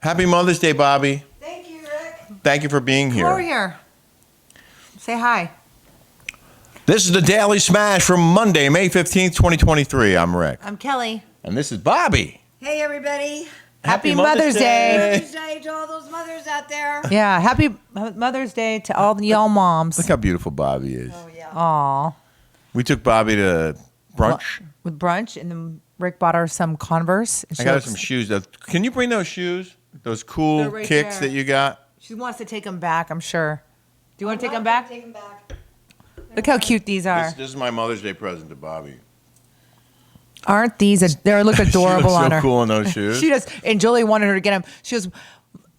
Happy Mother's Day, Bobby. Thank you, Rick. Thank you for being here. Come over here. Say hi. This is the Daily Smash from Monday, May 15th, 2023. I'm Rick. I'm Kelly. And this is Bobby. Hey, everybody. Happy Mother's Day. Mother's Day to all those mothers out there. Yeah, happy Mother's Day to all y'all moms. Look how beautiful Bobby is. Oh, yeah. Aw. We took Bobby to brunch. With brunch, and then Rick bought her some Converse. And I got her some shoes. Can you bring those shoes? Those cool They're right kicks there. that you got? She wants to take them back, I'm sure. Do you want to take them back? Take them back. Look how cute these are. This is my Mother's Day present to Bobby. Aren't these? They look adorable she looks on so her. cool in those shoes. She does. And Julie wanted her to get them.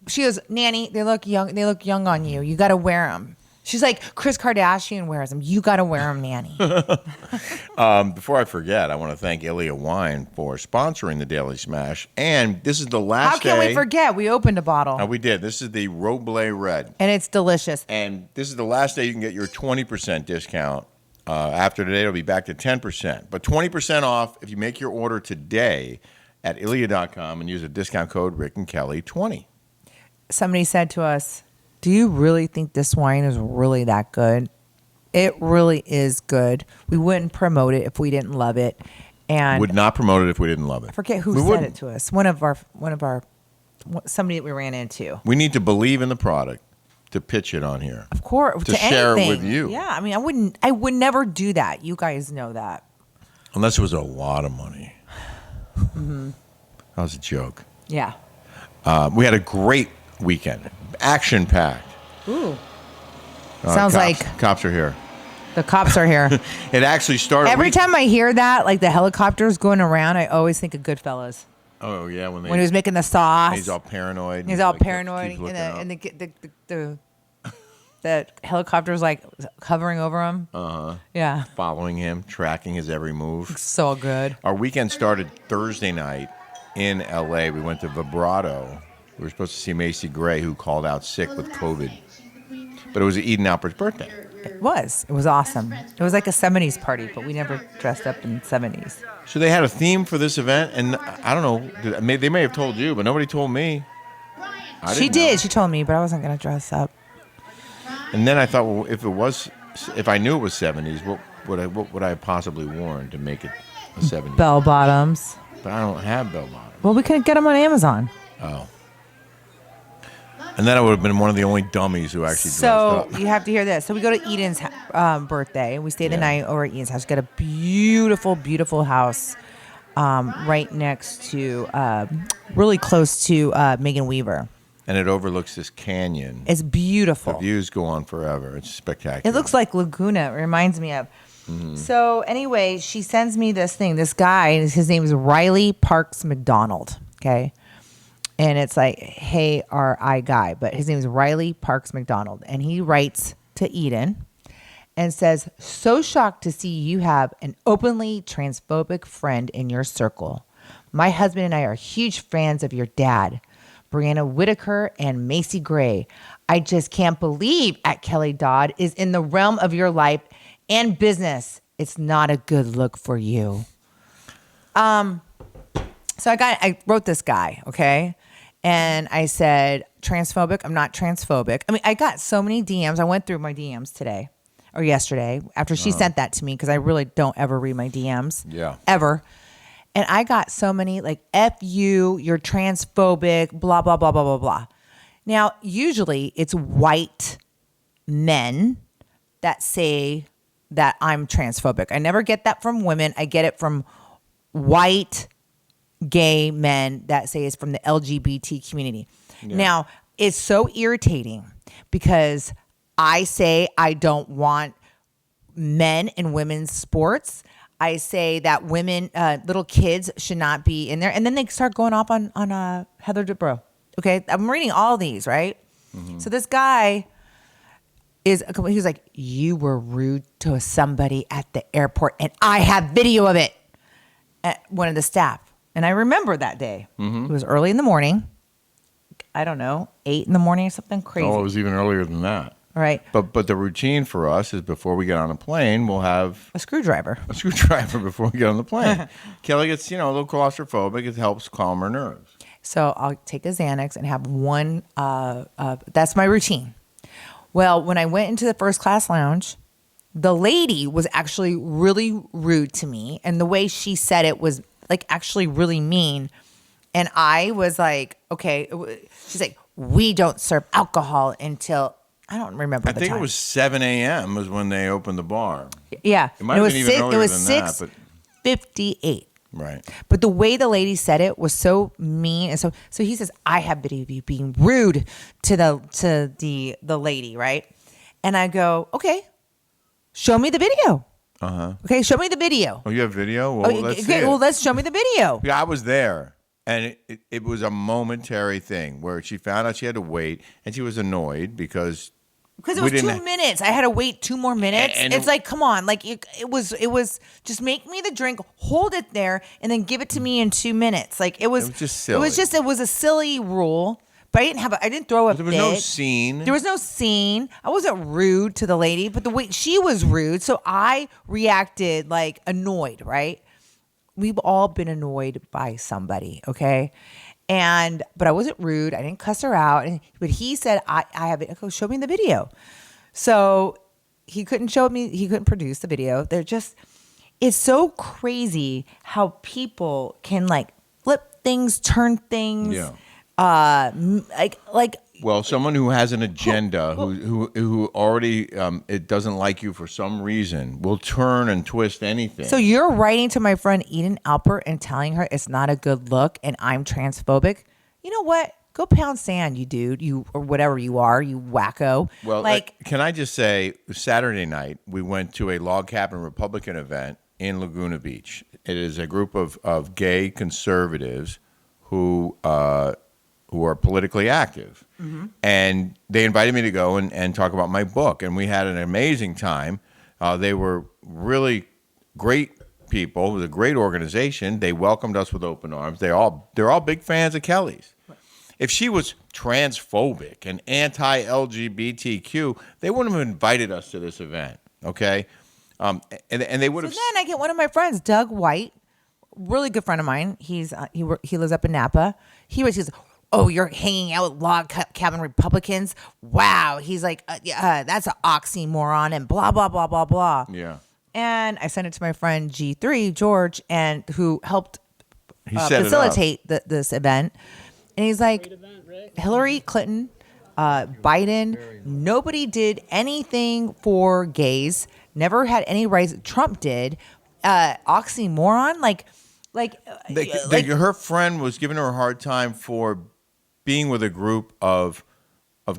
She goes, Nanny, they look young. They look young on you. You got to wear them. She's like, Kris Kardashian wears them. You got to wear them, Nanny. Before I forget, I want to thank Ilia Wine for sponsoring the Daily Smash. And this is the last How can day. we forget? We opened a bottle. We did. This is the Roble Red. And it's delicious. And this is the last day you can get your 20% discount. After today, it'll be back to 10%. But 20% off if you make your order today at ilia.com and use a discount code Rick and Kelly 20. Somebody said to us, do you really think this wine is really that good? It really is good. We wouldn't promote it if we didn't love it. And Would not promote it if we didn't love it. I forget who We said wouldn't. it to us. Somebody that we ran into. We need to believe in the product to pitch it on here. Of course, To share it with you. Yeah, I mean, I would never do that. You guys know that. Unless it was a lot of money. That was a joke. Yeah. We had a great weekend. Action-packed. Ooh. Sounds like Cops are here. the cops are here. It actually started. Every time I hear that, like the helicopters going around, I always think of Goodfellas. Oh, yeah. When When he was making the sauce. He's all paranoid. He's all like, paranoid, keeps looking up. and the helicopter's like hovering over him. Yeah, Following him, tracking his every move. so good. Our weekend started Thursday night in L.A. We went to Vibrato. We were supposed to see Macy Gray, who called out sick with COVID. But it was Eden Alpert's birthday. It was awesome. It was like a 70s party, but we never dressed up in 70s. So they had a theme for this event, and I don't know. They may have told you, but nobody told me. She did. She told me, but I wasn't gonna dress up. And then I thought, well, if I knew it was 70s, what would I have possibly worn to make it a 70s? Bell bottoms. But I don't have bell bottoms. Well, we couldn't get them on Amazon. Oh. And then I would have been one of the only dummies who actually dressed So up. you have to hear this. So we go to Eden's birthday. We stay the Yeah. night over at Eden's house. We got a beautiful, beautiful house right next to, really close to Megan Weaver. And it overlooks this canyon. It's beautiful. The views go on forever. It's spectacular. It looks like Laguna. It reminds me of. So anyway, she sends me this thing. This guy, his name is Riley Parks McDonald. Okay. And it's like, hey, R.I. guy. But his name is Riley Parks McDonald. And he writes to Eden and says, so shocked to see you have an openly transphobic friend in your circle. My husband and I are huge fans of your dad, Brianna Whitaker and Macy Gray. I just can't believe at Kelly Dodd is in the realm of your life and business. It's not a good look for you. So I wrote this guy, okay? And I said, transphobic? I'm not transphobic. I mean, I got so many DMs. I went through my DMs today or yesterday after she sent that to me because I really don't ever read my DMs. Yeah. Ever. And I got so many like, F you, you're transphobic, blah, blah, blah, blah, blah, blah. Now, usually it's white men that say that I'm transphobic. I never get that from women. I get it from white gay men that say it's from the LGBT community. Yeah. Now, it's so irritating because I say I don't want men in women's sports. I say that women, little kids should not be in there. And then they start going off on Heather Dubrow. Okay, I'm reading all these, right? Mm-hmm. So this guy he was like, you were rude to somebody at the airport and I have video of it at one of the staff. And I remember that day. Mm-hmm. It was early in the morning. I don't know, 8 in the morning or something crazy. Oh, it was even earlier than that. All right. But the routine for us is before we get on a plane, we'll have a screwdriver before we get on the plane. Kelly gets, a little claustrophobic. It helps calm her nerves. So I'll take a Xanax and have one. That's my routine. Well, when I went into the first class lounge, the lady was actually really rude to me. And the way she said it was like actually really mean. And I was like, okay. She's like, we don't serve alcohol until, I don't remember I the think time. it was 7 a.m. was when they opened the bar. Yeah. It might have been even earlier than that. But 6:58. right. But the way the lady said it was so mean, and so he says, "I have video of you being rude to the lady, right?" And I go, "Okay, show me the video." Okay, show me the video. Oh, you have video? Well, let's see it. Well, let's show me the video. Yeah, I was there. And it was a momentary thing where she found out she had to wait, and she was annoyed because It was 2 minutes. I had to wait 2 more minutes. And it's like, come on, like it was just make me the drink, hold it there, and then give it to me in 2 minutes. Like it was just silly. It was a silly rule. But I didn't throw a fit. There was no scene. There was no scene. I wasn't rude to the lady, but the way she was rude, so I reacted like annoyed, right? We've all been annoyed by somebody, okay? But I wasn't rude. I didn't cuss her out. But he said, I have it. I go, show me the video. So he couldn't show me. He couldn't produce the video. It's so crazy how people can like flip things, turn things. Yeah. Well, someone who has an agenda, who already it doesn't like you for some reason, will turn and twist anything. So you're writing to my friend Eden Alpert and telling her it's not a good look and I'm transphobic. You know what? Go pound sand, you dude, or whatever you are, you wacko. Well, can I just say, Saturday night we went to a log cabin Republican event in Laguna Beach. It is a group of gay conservatives who are politically active. Mm-hmm. And they invited me to go and talk about my book. And we had an amazing time. They were really great people. It was a great organization. They welcomed us with open arms. They're all big fans of Kelly's. If she was transphobic and anti-LGBTQ, they wouldn't have invited us to this event, okay? And they would have... So then I get one of my friends, Doug White, really good friend of mine. He lives up in Napa. He says, "Oh, you're hanging out with log cabin Republicans? Wow." He's like, "That's an oxymoron," and blah, blah, blah, blah, blah. Yeah. And I sent it to my friend G3, George, and who helped facilitate this event. And he's like, Hillary Clinton, Biden, nobody did anything for gays, never had any rights. Trump did. Oxymoron? Her friend was giving her a hard time for being with a group of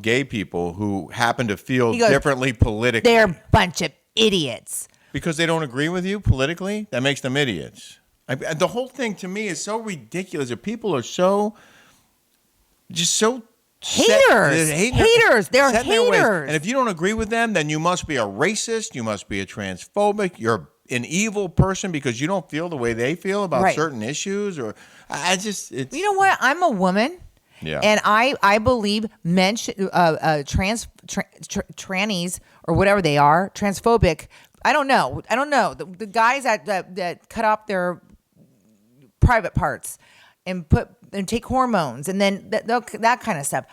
gay people who happen to feel differently politically. They're a bunch of idiots. Because they don't agree with you politically? That makes them idiots. The whole thing to me is so ridiculous. That people are so haters. Haters. They're haters. And if you don't agree with them, then you must be a racist. You must be a transphobic. You're an evil person because you don't feel the way they feel about certain issues. Or you know what? I'm a woman. Yeah. And I believe men trannies or whatever they are, transphobic. I don't know. The guys that cut off their private parts and take hormones and then that kind of stuff.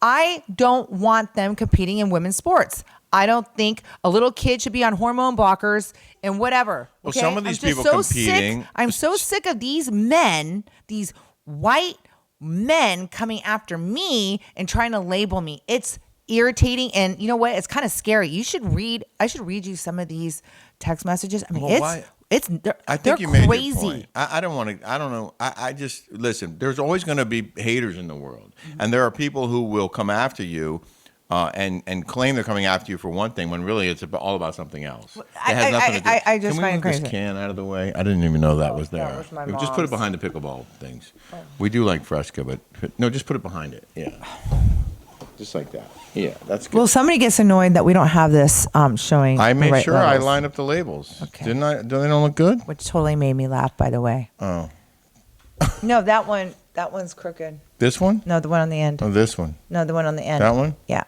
I don't want them competing in women's sports. I don't think a little kid should be on hormone blockers and whatever. Well, okay? some of these people competing. I'm so sick of these men, these white men coming after me and trying to label me. It's irritating, and you know what? It's kind of scary. I should read you some of these text messages. I mean, I think you made your point. I don't want to. I don't know. I just listen. There's always going to be haters in the world, and there are people who will come after you. And claim they're coming after you for one thing when really it's all about something else. It has nothing to do. I just Can we find move crazy. this can out of the way? I didn't even know that was there. That was my Just put it mom's. behind the pickleball things. We do like Fresca, but no, just put it behind it. Yeah, just like that. Yeah, that's good. Well, somebody gets annoyed that we don't have this showing. I the made right sure I levels, lined up the labels. Okay. Didn't I? Do they don't look good? which totally made me laugh. By the way. Oh, No, that one's crooked. this one? No, the one on the end. Oh, this one. No, the one on the end. That one? Yeah.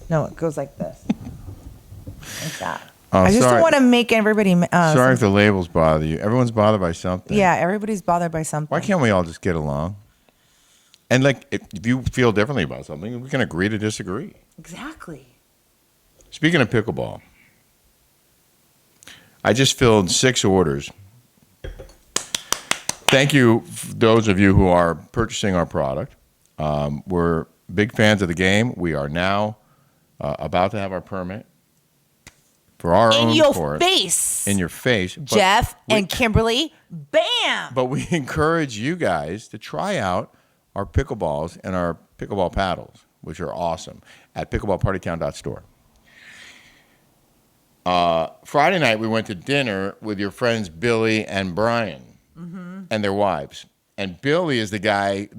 No, it goes like this. Like that. Oh, I just sorry. don't want to make everybody. Sorry if the labels bother you. Everyone's bothered by something. Yeah, everybody's bothered by something. Why can't we all just get along? And like, if you feel differently about something, we can agree to disagree. Exactly. Speaking of pickleball, I just filled 6 orders. Thank you, those of you who are purchasing our product. We're big fans of the game. We are now about to have our permit for our own court. In your face. Jeff and Kimberly, bam! But we encourage you guys to try out our pickleballs and our pickleball paddles, which are awesome, at pickleballpartytown.store. Friday night, we went to dinner with your friends Billy and Brian and their wives. And Billy is the guy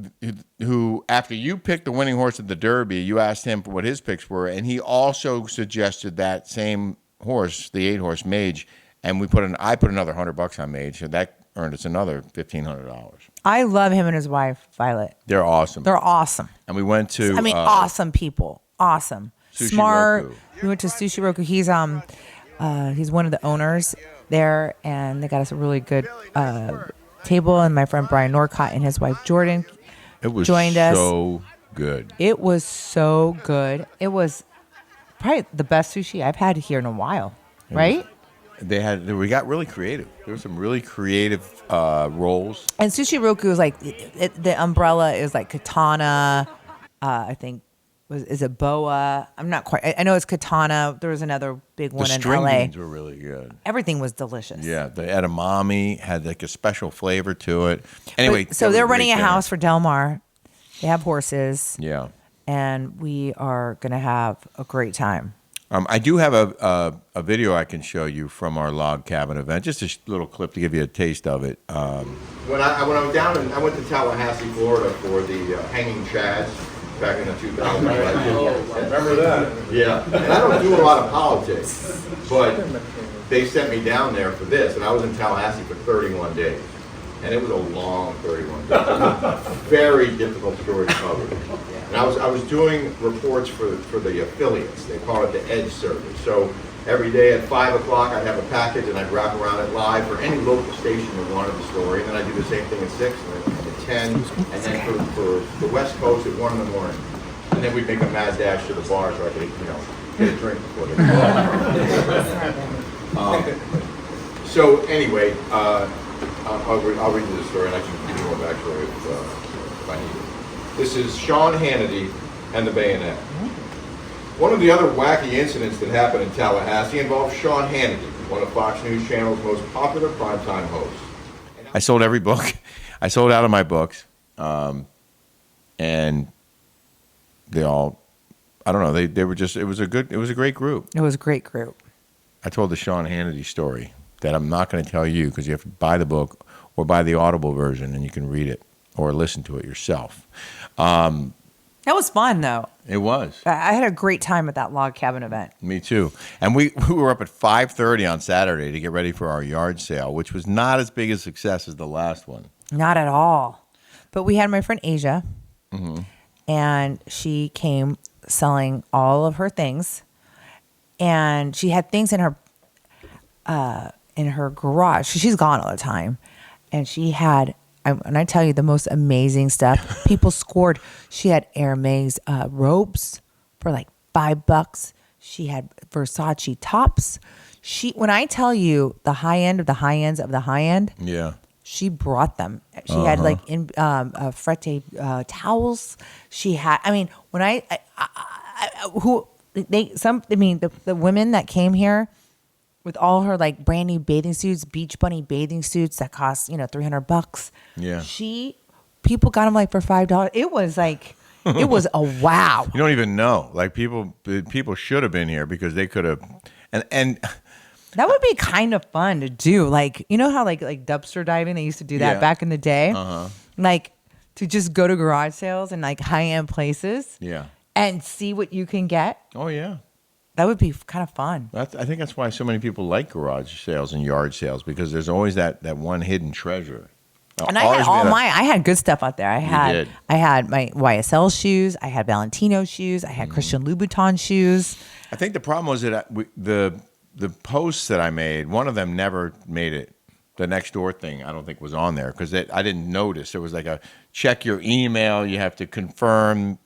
who, after you picked the winning horse at the Derby, you asked him for what his picks were, and he also suggested that same horse, the 8-horse Mage, and I put another $100 on Mage, so that earned us another $1,500. I love him and his wife, Violet. They're awesome. They're awesome. And we went to awesome people. Awesome. Sushi Smart. Roku. We went to Sushi Roku. He's one of the owners there, and they got us a really good table. And my friend Brian Norcott and his wife Jordan joined us. So good. It was so good. It was probably the best sushi I've had here in a while. Right? We got really creative. There were some really creative rolls. And Sushi Roku is like the umbrella is like katana. I think is it boa? I'm not quite. I know it's katana. There was another big one in LA. The string beans were really good. Everything was delicious. Yeah, the edamame had like a special flavor to it. Anyway, so they're running a house for Del Mar. They have horses. Yeah, and we are gonna have a great time. I do have a video I can show you from our log cabin event, just a little clip to give you a taste of it. When I was down, I went to Tallahassee, Florida for the Hanging Chads back in the 2000s. I remember that. Yeah, and I don't do a lot of politics, but they sent me down there for this, and I was in Tallahassee for 31 days. And it was a long 31 days. Very difficult story to cover. And I was doing reports for the affiliates. They call it the Edge service. So every day at 5 o'clock, I'd have a package and I'd wrap around it live for any local station that wanted the story. And then I'd do the same thing at 6 and at 10. And then for the West Coast at 1 in the morning. And then we'd make a mad dash to the bar so I could, get a drink before they go. So anyway, I'll read you the story, and I can give you more backstory if I need it. This is Sean Hannity and the Bayonet. One of the other wacky incidents that happened in Tallahassee involved Sean Hannity, one of Fox News Channel's most popular primetime hosts. I sold every book. I sold out of my books, and they all, I don't know, they were just, it was a great group. It was a great group. I told the Sean Hannity story that I'm not going to tell you because you have to buy the book or buy the Audible version and you can read it or listen to it yourself. That was fun, though. It was. I had a great time at that log cabin event. Me too. And we were up at 5:30 on Saturday to get ready for our yard sale, which was not as big a success as the last one. Not at all. But we had my friend Asia, and she came selling all of her things. And she had things in her garage. She's gone all the time. And she had, and I tell you, the most amazing stuff. People scored. She had Hermes robes for like $5. She had Versace tops. When I tell you the high end of the high ends of the high end, yeah, she brought them. She had like frette towels. She had. I mean, when the women that came here with all her like brand new bathing suits, Beach Bunny bathing suits that cost $300. Yeah, people got them like for $5. It was like it was a wow. You don't even know. Like people should have been here because they could have, and that would be kind of fun to do. Like how like dumpster diving, they used to do that back in the day. Like to just go to garage sales and like high end places. Yeah. And see what you can get. Oh yeah. That would be kind of fun. I think that's why so many people like garage sales and yard sales because there's always that one hidden treasure. And I had good stuff out there. I had my YSL shoes. I had Valentino shoes. I had Christian Louboutin shoes. I think the problem was that the posts that I made, one of them never made it the next door thing I don't think was on there because I didn't notice. There was like a check your email. You have to confirm,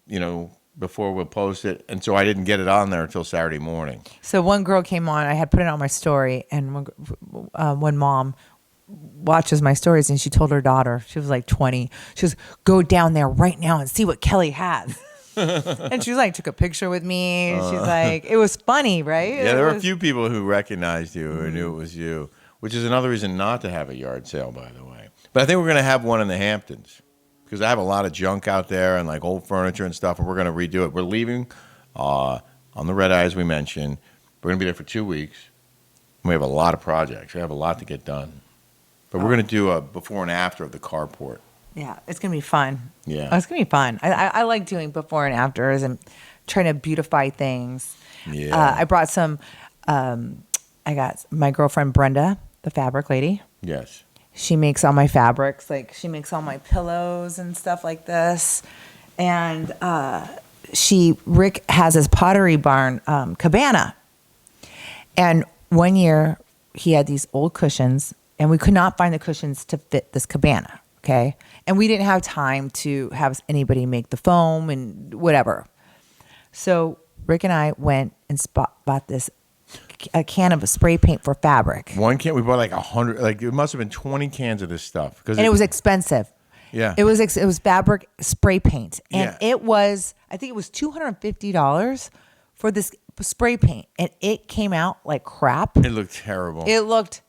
before we'll post it. And so I didn't get it on there until Saturday morning. So one girl came on. I had put it on my story, and one mom watches my stories, and she told her daughter, she was like 20, she goes, go down there right now and see what Kelly has. And she was like, took a picture with me. She's like, it was funny, right? Yeah, there were a few people who recognized you, who knew it was you, which is another reason not to have a yard sale, by the way. But I think we're going to have one in the Hamptons because I have a lot of junk out there and like old furniture and stuff, and we're going to redo it. We're leaving on the red eye, as we mentioned. We're going to be there for 2 weeks. We have a lot of projects. We have a lot to get done. But we're going to do a before and after of the carport. Yeah, it's going to be fun. Yeah. It's going to be fun. I like doing before and afters and trying to beautify things. Yeah. I brought some, I got my girlfriend Brenda, the fabric lady. Yes. She makes all my fabrics. Like she makes all my pillows and stuff like this. And Rick has his Pottery Barn cabana. And one year he had these old cushions and we could not find the cushions to fit this cabana. Okay. And we didn't have time to have anybody make the foam and whatever. So Rick and I went and bought a can of spray paint for fabric. One can, we bought like 100, like it must have been 20 cans of this stuff. And it was expensive. Yeah. It was fabric spray paint. And Yeah. I think it was $250 for this spray paint. And it came out like crap. It looked terrible. It looked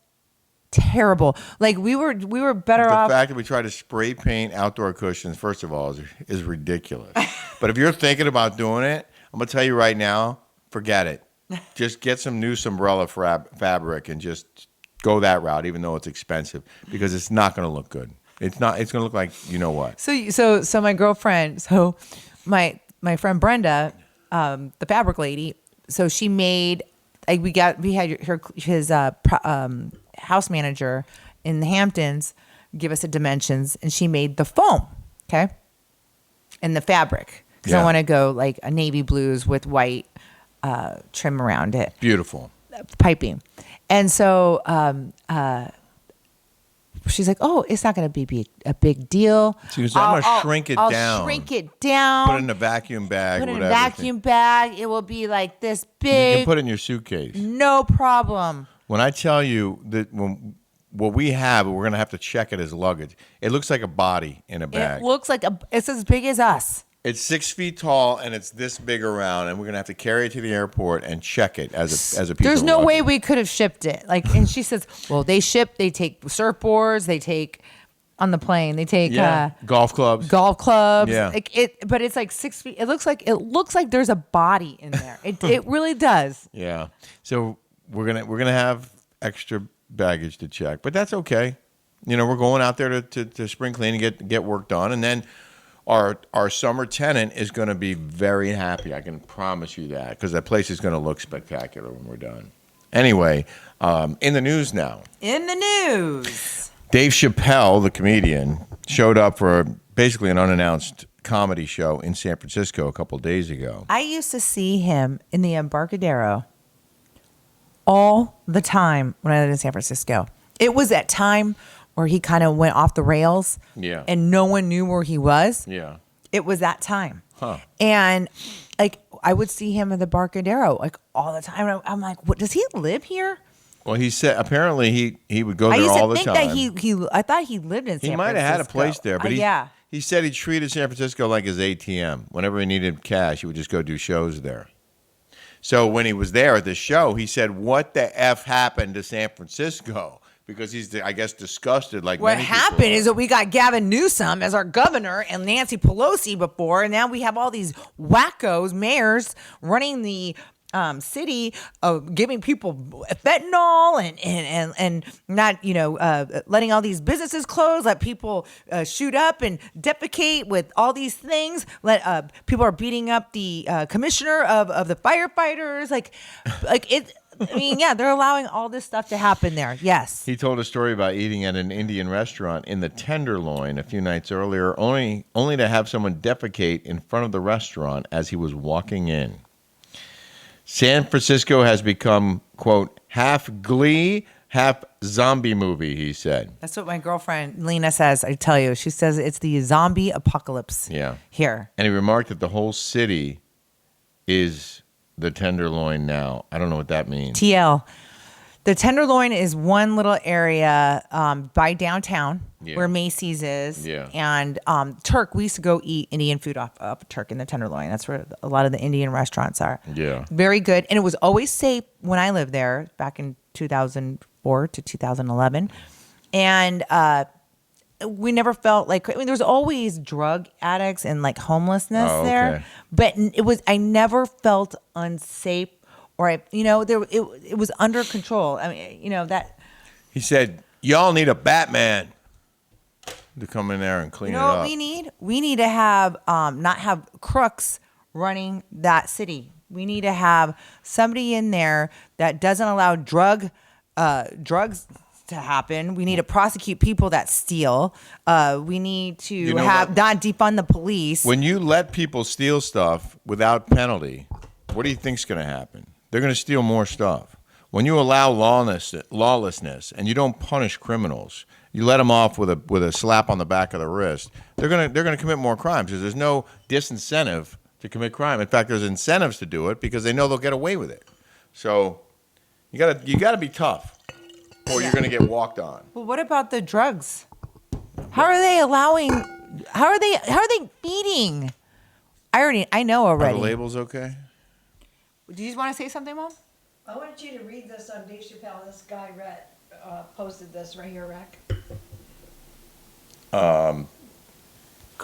terrible. Like we were better The off. fact that we try to spray paint outdoor cushions, first of all, is ridiculous. But if you're thinking about doing it, I'm going to tell you right now, forget it. Just get some new umbrella fabric and just go that route, even though it's expensive, because it's not going to look good. It's not. It's going to look like you know what. So my girlfriend, my friend Brenda, the fabric lady. So she made. We had his house manager in the Hamptons give us the dimensions, and she made the foam, okay, and the fabric. Because I want to go like a navy blues with white trim around it. Beautiful. Piping. And so she's like, oh, it's not going to be a big deal. She goes, I'm going to shrink it down. I'll shrink it down. Put it in a vacuum bag. Put it in whatever. a vacuum bag. It will be like this You big. can put it in your suitcase. No problem. When I tell you that what we have, we're going to have to check it as luggage. It looks like a body in a bag. It looks like it's as big as us. It's 6 feet tall and it's this big around, and we're gonna have to carry it to the airport and check it as a piece. There's of no luggage. way we could have shipped it. Like, and she says, well, they take surfboards, they take on the plane, they take golf clubs. Yeah. Yeah. But it's like 6 feet. It looks like there's a body in there. It really does. Yeah. So we're gonna have extra baggage to check, but that's okay. We're going out there to spring clean and get work done, and then. Our summer tenant is going to be very happy. I can promise you that, because that place is going to look spectacular when we're done. Anyway, in the news now. In the news. Dave Chappelle, the comedian, showed up for basically an unannounced comedy show in San Francisco a couple days ago. I used to see him in the Embarcadero all the time when I lived in San Francisco. It was that time where he kind of went off the rails, and no one knew where he was. Yeah, it was that time. Huh. And like I would see him at the Embarcadero like all the time. And I'm like, what? Does he live here? Well, he said apparently he would go there all the time. I used to think that I thought he lived in San Francisco. He might have had a place there, but yeah. He said he treated San Francisco like his ATM. Whenever he needed cash, he would just go do shows there. So when he was there at the show, he said, "What the F happened to San Francisco?" Because he's, I guess, disgusted like what many people happened are. is that we got Gavin Newsom as our governor and Nancy Pelosi before, and now we have all these wackos, mayors running the city, giving people fentanyl and not letting all these businesses close, let people shoot up and defecate with all these things. Let people are beating up the commissioner of the firefighters, like it. I mean, yeah, they're allowing all this stuff to happen there. Yes. He told a story about eating at an Indian restaurant in the Tenderloin a few nights earlier, only to have someone defecate in front of the restaurant as he was walking in. San Francisco has become, quote, half glee, half zombie movie, he said. That's what my girlfriend Lena says. I tell you, she says it's the zombie apocalypse. Yeah. Here. And he remarked that the whole city is the Tenderloin now. I don't know what that means. TL. The Tenderloin is one little area by downtown where Macy's is. Yeah. And Turk, we used to go eat Indian food off of Turk in the Tenderloin. That's where a lot of the Indian restaurants are. Yeah. Very good. And it was always safe when I lived there back in 2004 to 2011. And we never felt like, I mean, there was always drug addicts and like homelessness there. But I never felt unsafe. Or it was under control. I mean, that. He said, "Y'all need a Batman to come in there and clean it up." What we need? We need to have not have crooks running that city. We need to have somebody in there that doesn't allow drugs to happen. We need to prosecute people that steal. We need to not defund the police. When you let people steal stuff without penalty, what do you think's going to happen? They're going to steal more stuff. When you allow lawlessness and you don't punish criminals, you let them off with a slap on the back of the wrist, they're going to commit more crimes because there's no disincentive to commit crime. In fact, there's incentives to do it because they know they'll get away with it. So you got to be tough, or you're going to get walked on. Well, what about the drugs? How are they allowing? How are they feeding? I know already. Are the labels okay? Do you want to say something, Mom? I wanted you to read this on Dave Chappelle. This guy posted this right here, Rack. Come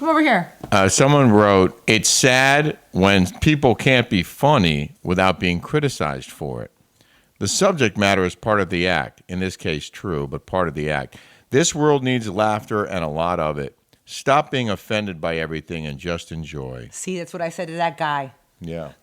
over here. Someone wrote, "It's sad when people can't be funny without being criticized for it. The subject matter is part of the act. In this case, true, but part of the act. This world needs laughter and a lot of it. Stop being offended by everything and just enjoy." See, that's what I said to that guy. Yeah.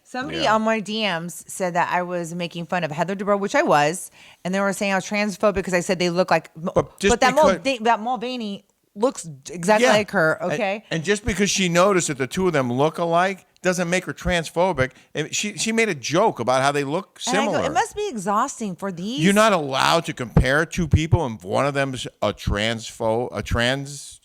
Somebody on my DMs said that I was making fun of Heather Dubrow, which I was, and they were saying I was transphobic because I said they look like. But that Mulvaney looks exactly like her. Okay. And just because she noticed that the two of them look alike doesn't make her transphobic. And she made a joke about how they look similar. And I go, it must be exhausting for these. You're not allowed to compare two people, and one of them's a transgender.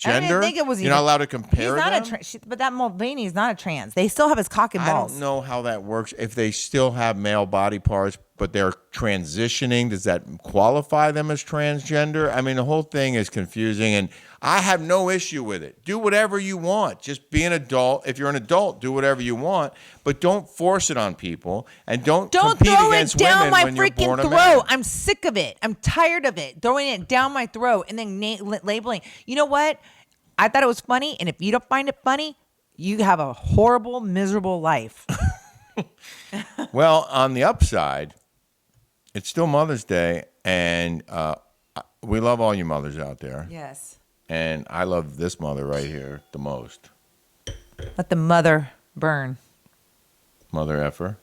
I didn't think it was. You're not allowed to compare them. But that Mulvaney is not a trans. They still have his cock and balls. I don't know how that works. If they still have male body parts, but they're transitioning, does that qualify them as transgender? I mean, the whole thing is confusing, and I have no issue with it. Do whatever you want. Just be an adult. If you're an adult, do whatever you want, but don't force it on people, and don't compete throw against it down women my when you're born freaking a man. throat. I'm sick of it. I'm tired of it. Throwing it down my throat and then labeling. You know what? I thought it was funny, and if you don't find it funny, you have a horrible, miserable life. Well, on the upside, it's still Mother's Day, and we love all you mothers out there. Yes. And I love this mother right here the most. Let the mother burn. Mother effer.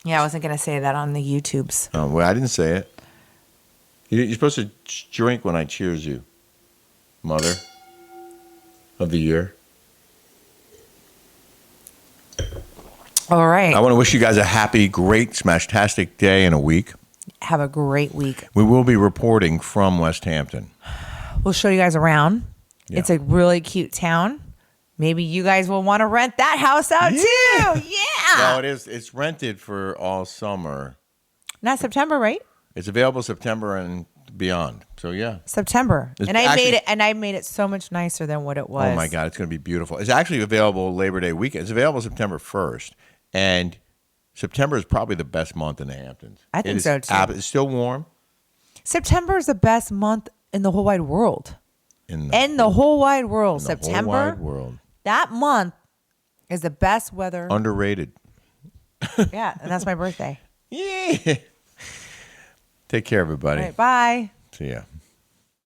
Yeah, I wasn't going to say that on the YouTubes. Oh, well, I didn't say it. You're supposed to drink when I cheers you. Mother of the year. All right. I want to wish you guys a happy, great, smash-tastic day and a week. Have a great week. We will be reporting from West Hampton. We'll show you guys around. Yeah. It's a really cute town. Maybe you guys will want to rent that house out too. Yeah. No, it is. It's rented for all summer. Not September, right? It's available September and beyond. So yeah. September. It's And I actually- made it so much nicer than what it was. Oh my God, it's going to be beautiful. It's actually available Labor Day weekend. It's available September 1st. And September is probably the best month in the Hamptons. I think so, too. It's still warm. September is the best month in the whole wide world. In the whole wide world. September. Whole wide world. That month is the best weather. Underrated. Yeah, and that's my birthday. Yeah. Take care, everybody. All right, bye. See ya.